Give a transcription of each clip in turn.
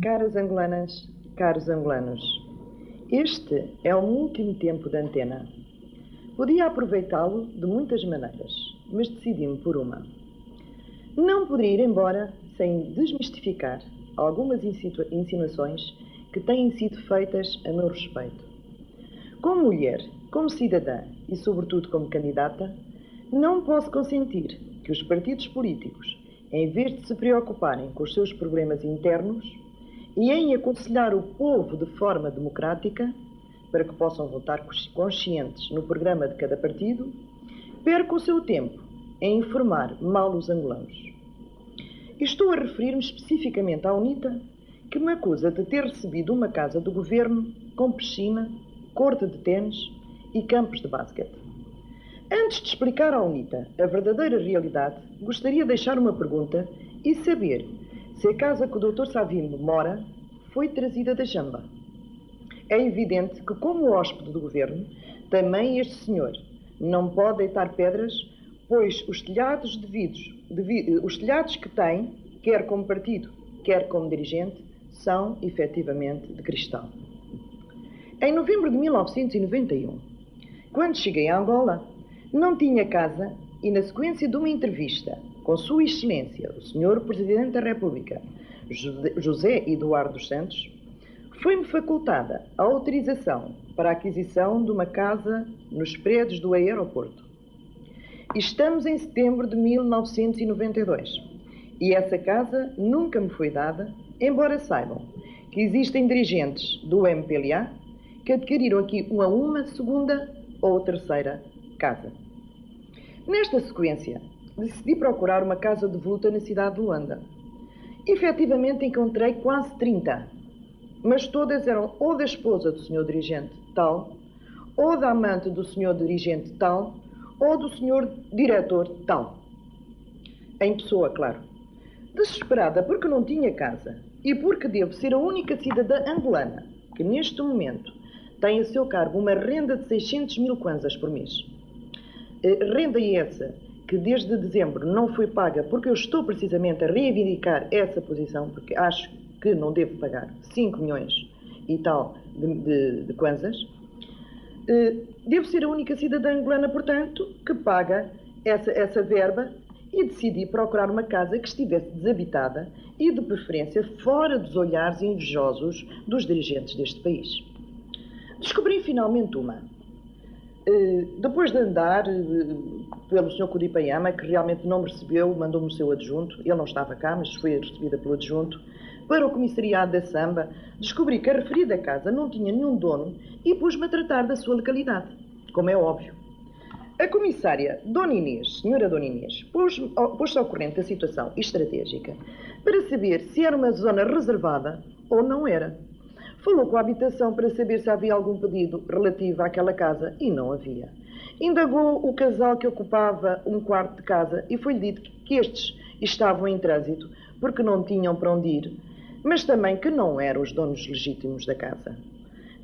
Caras angolanas, caros angolanos, este é um último tempo de antena. Podia aproveitá-lo de muitas maneiras, mas decidi-me por uma. Não poderia ir embora sem desmistificar algumas insinuações que têm sido feitas a meu respeito. Como mulher, como cidadã e, sobretudo, como candidata, não posso consentir que os partidos políticos, em vez de se preocuparem com os seus problemas internos e em aconselhar o povo de forma democrática, para que possam votar conscientes no programa de cada partido, percam o seu tempo em informar mal os angolanos. E estou a referir-me especificamente à UNITA, que me acusa de ter recebido uma casa do governo com piscina, corte de ténis e campos de basquete. Antes de explicar à UNITA a verdadeira realidade, gostaria de deixar uma pergunta e saber se a casa que o Dr. Savimbo mora foi trazida da Jamba. É evidente que, como hóspede do governo, também este senhor não pode deitar pedras, pois os telhados os telhados que tem, quer como partido, quer como dirigente, são efetivamente de cristal. Em novembro de 1991, quando cheguei a Angola, não tinha casa e, na sequência de uma entrevista com Sua Excelência, o Sr. Presidente da República, José Eduardo dos Santos, foi-me facultada a autorização para a aquisição de uma casa nos prédios do aeroporto. Estamos em setembro de 1992 e essa casa nunca me foi dada, embora saibam que existem dirigentes do MPLA que adquiriram aqui uma segunda ou terceira casa. Nesta sequência, decidi procurar uma casa devoluta na cidade de Luanda. Efetivamente encontrei quase 30, mas todas eram ou da esposa do senhor dirigente tal, ou da amante do senhor dirigente tal, ou do senhor diretor tal. Em pessoa, claro. Desesperada porque não tinha casa e porque devo ser a única cidadã angolana que neste momento tem a seu cargo uma renda de 600 mil kwanzas por mês. Renda essa que desde dezembro não foi paga porque eu estou precisamente a reivindicar essa posição, porque acho que não devo pagar 5 milhões e tal de kwanzas. Devo ser a única cidadã angolana, portanto, que paga essa verba e decidi procurar uma casa que estivesse desabitada e, de preferência, fora dos olhares invejosos dos dirigentes deste país. Descobri finalmente uma. Depois de andar pelo Sr. Curipayama, que realmente não me recebeu, mandou-me o seu adjunto, ele não estava cá, mas foi recebida pelo adjunto, para o comissariado da Samba, descobri que a referida casa não tinha nenhum dono e pus-me a tratar da sua localidade, como é óbvio. A comissária Dona Inês, senhora Dona Inês, pôs-se ao corrente da situação estratégica para saber se era uma zona reservada ou não era. Falou com a habitação para saber se havia algum pedido relativo àquela casa e não havia. Indagou o casal que ocupava um quarto de casa e foi-lhe dito que estes estavam em trânsito porque não tinham para onde ir, mas também que não eram os donos legítimos da casa.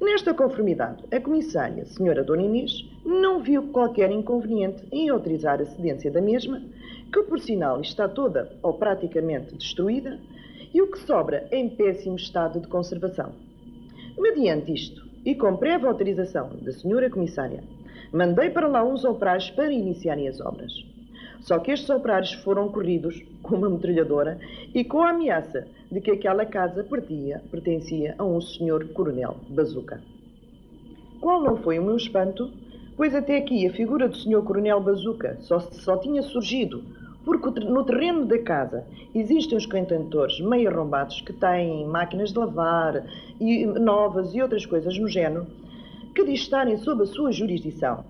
Nesta conformidade, a comissária, senhora Dona Inês, não viu qualquer inconveniente em autorizar a cedência da mesma, que por sinal está toda ou praticamente destruída, e o que sobra em péssimo estado de conservação. Mediante isto, e com prévia autorização da senhora comissária, mandei para lá uns operários para iniciarem as obras. Só que estes operários foram corridos com uma metralhadora e com a ameaça de que aquela casa pertencia a um senhor coronel Bazuca. Qual não foi o meu espanto, pois até aqui a figura do senhor coronel Bazuca só tinha surgido porque no terreno da casa existem os contentores meio arrombados que têm máquinas de lavar e novas e outras coisas no género, que diz estarem sob a sua jurisdição.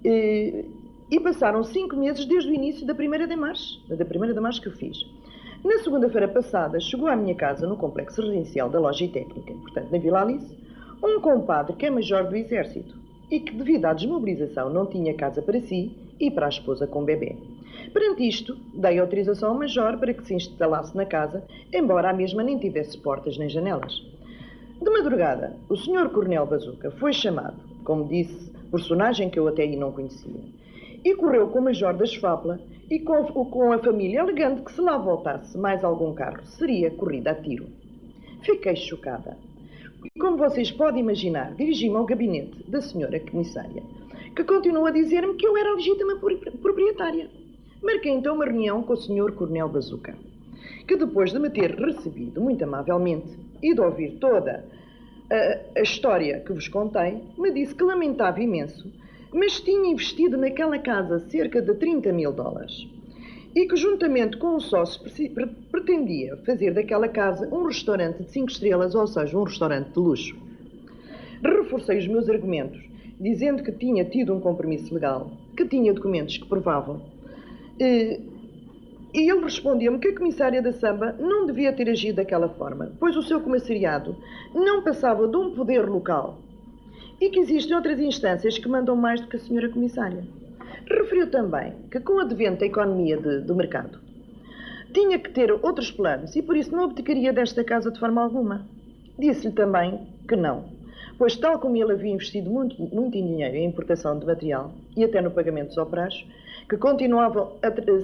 E passaram 5 meses desde o início da primeira demarche que eu fiz. Na segunda-feira passada, chegou à minha casa, no complexo residencial da Loja e Técnica, portanto, na Vila Alice, um compadre que é major do Exército e que, devido à desmobilização, não tinha casa para si e para a esposa com bebê. Perante isto, dei autorização ao major para que se instalasse na casa, embora a mesma nem tivesse portas nem janelas. De madrugada, o senhor coronel Bazuca foi chamado, como disse, personagem que eu até aí não conhecia, e correu com o major da Esfápula e com a família, alegando que se lá voltasse mais algum carro, seria corrida a tiro. Fiquei chocada. E como vocês podem imaginar, dirigi-me ao gabinete da senhora comissária, que continuou a dizer-me que eu era a legítima proprietária. Marquei então uma reunião com o senhor Coronel Bazuca, que depois de me ter recebido muito amavelmente e de ouvir toda a história que vos contei, me disse que lamentava imenso, mas tinha investido naquela casa cerca de 30 mil dólares e que juntamente com um sócio pretendia fazer daquela casa um restaurante de 5 estrelas, ou seja, um restaurante de luxo. Reforcei os meus argumentos, dizendo que tinha tido um compromisso legal, que tinha documentos que provavam. E ele respondia-me que a comissária da Samba não devia ter agido daquela forma, pois o seu comissariado não passava de um poder local e que existem outras instâncias que mandam mais do que a senhora comissária. Referiu também que, com o advento da economia do mercado, tinha que ter outros planos e por isso não abdicaria desta casa de forma alguma. Disse-lhe também que não, pois tal como ele havia investido muito em dinheiro em importação de material e até no pagamento dos operários, que continuavam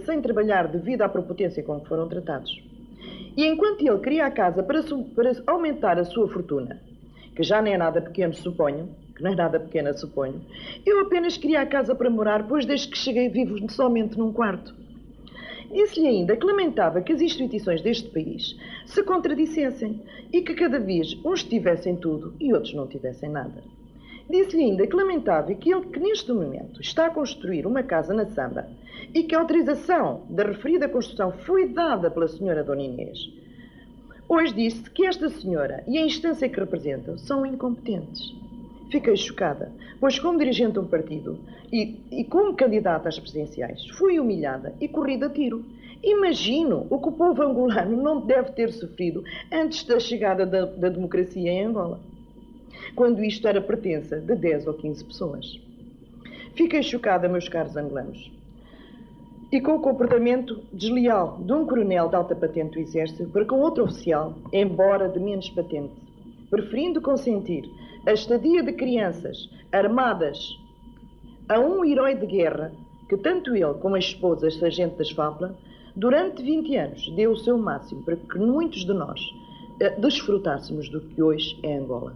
sem trabalhar devido à prepotência com que foram tratados. E enquanto ele queria a casa para aumentar a sua fortuna, que já não é nada pequeno, suponho, eu apenas queria a casa para morar, pois desde que cheguei vivo somente num quarto. Disse-lhe ainda que lamentava que as instituições deste país se contradissessem e que cada vez uns tivessem tudo e outros não tivessem nada. Disse-lhe ainda que lamentava que ele, que neste momento está a construir uma casa na Samba e que a autorização da referida construção foi dada pela senhora Dona Inês, pois disse que esta senhora e a instância que representa são incompetentes. Fiquei chocada, pois como dirigente de um partido e como candidata às presidenciais, fui humilhada e corrida a tiro. Imagino o que o povo angolano não deve ter sofrido antes da chegada da democracia em Angola, quando isto era pertença de 10 ou 15 pessoas. Fiquei chocada, meus caros angolanos, e com o comportamento desleal de um coronel de alta patente do Exército para com outro oficial, embora de menos patente, preferindo consentir a estadia de crianças armadas a um herói de guerra, que tanto ele como a esposa, sargento das FAPLA, durante 20 anos deu o seu máximo para que muitos de nós desfrutássemos do que hoje é Angola.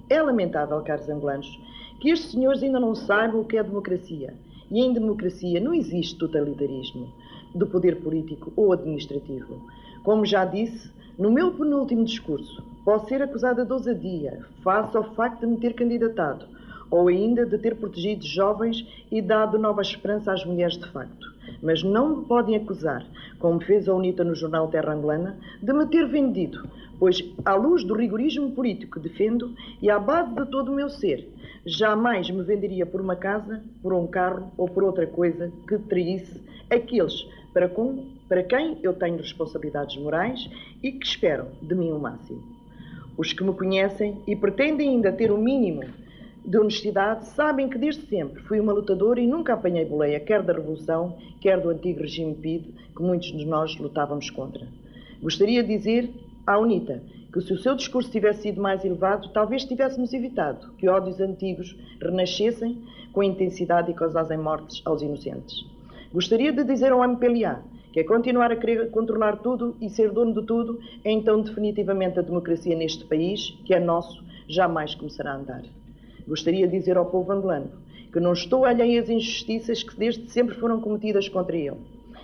É lamentável, caros angolanos, que estes senhores ainda não saibam o que é democracia. E em democracia não existe totalitarismo do poder político ou administrativo. Como já disse, no meu penúltimo discurso, posso ser acusada de ousadia face ao facto de me ter candidatado, ou ainda de ter protegido jovens e dado nova esperança às mulheres de facto. Mas não me podem acusar, como fez a UNITA no jornal Terra Angolana, de me ter vendido, pois, à luz do rigorismo político que defendo e à base de todo o meu ser, jamais me venderia por uma casa, por um carro ou por outra coisa que traísse aqueles para quem eu tenho responsabilidades morais e que esperam de mim o máximo. Os que me conhecem e pretendem ainda ter o mínimo de honestidade sabem que desde sempre fui uma lutadora e nunca apanhei boleia, quer da Revolução, quer do antigo regime PIDE, que muitos de nós lutávamos contra. Gostaria de dizer à UNITA que se o seu discurso tivesse sido mais elevado, talvez tivéssemos evitado que ódios antigos renascessem com intensidade e causassem mortes aos inocentes. Gostaria de dizer ao MPLA que é continuar a querer controlar tudo e ser dono de tudo, é então definitivamente a democracia neste país, que é nosso, jamais começará a andar. Gostaria de dizer ao povo angolano que não estou alheia às injustiças que desde sempre foram cometidas contra ele.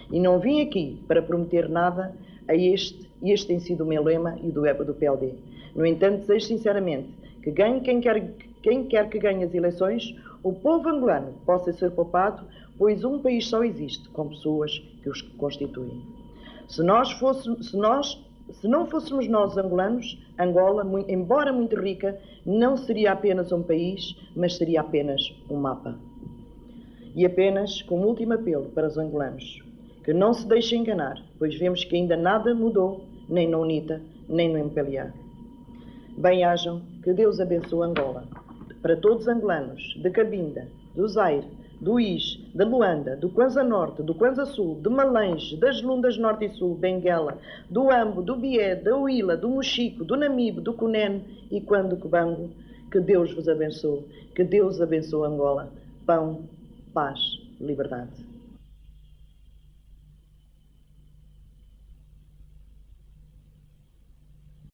E não vim aqui para prometer nada a este tem sido o meu lema e do PLD. No entanto, desejo sinceramente que ganhe quem quer que ganhe as eleições, o povo angolano possa ser poupado, pois um país só existe com pessoas que os constituem. Se não fôssemos nós angolanos, Angola, embora muito rica, não seria apenas um país, mas seria apenas um mapa. E apenas, como último apelo para os angolanos, que não se deixem enganar, pois vemos que ainda nada mudou, nem na UNITA, nem no MPLA. Bem-ajam, que Deus abençoe Angola. Para todos os angolanos, de Cabinda, do Zaire, do Is, da Luanda, do Kwanza Norte, do Kwanza Sul, de Malange, das Lundas Norte e Sul, Benguela, do Ambo, do Bié, da Huila, do Mochico, do Namibe, do Cunene e quando do Cubango, que Deus vos abençoe, que Deus abençoe Angola. Pão, paz, liberdade.